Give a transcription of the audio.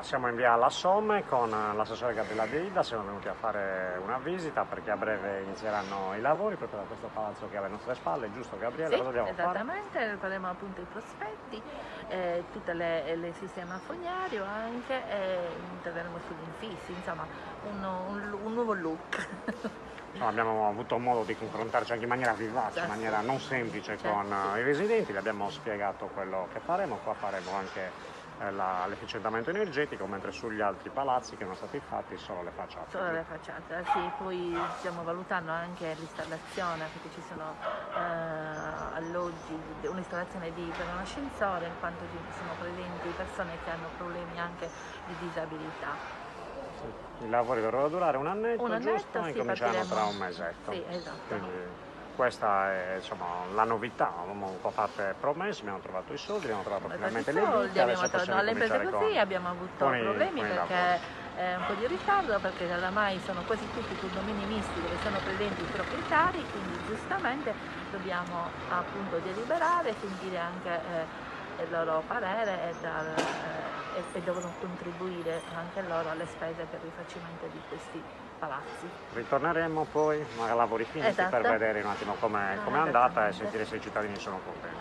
Siamo in via alla Somme con l'assessore Gabriella De Ida, siamo venuti a fare una visita perché a breve inizieranno i lavori proprio da questo palazzo che è alle nostre spalle, giusto Gabriella? Sì, Cosa dobbiamo esattamente, faremo appunto i prospetti, tutto il sistema fognario anche, interverremo sugli infissi, insomma un nuovo look. No, abbiamo avuto modo di confrontarci anche in maniera vivace, in maniera non semplice con i residenti, gli abbiamo spiegato quello che faremo, qua faremo anche l'efficientamento energetico, mentre sugli altri palazzi che erano stati fatti solo le facciate. Solo le facciate, sì, poi stiamo valutando anche l'installazione, perché ci sono alloggi, un'installazione per un ascensore, in quanto ci sono presenti persone che hanno problemi anche di disabilità. I lavori dovrebbero durare un annetto, giusto? Sì, Incominceranno tra un mesetto. Sì, esatto. Quindi questa è la novità, avevamo un po' fatte promesse, abbiamo trovato i soldi, abbiamo trovato finalmente le ditte, adesso possiamo alle imprese cominciare così con abbiamo avuto problemi perché è un po' di ritardo, perché oramai sono quasi tutti condomini misti dove sono presenti i proprietari, quindi giustamente dobbiamo appunto deliberare, sentire anche il loro parere e devono contribuire anche loro alle spese per il rifacimento di questi palazzi. Ritorneremo poi a lavori finiti per vedere un attimo com'è andata e sentire se i cittadini sono contenti.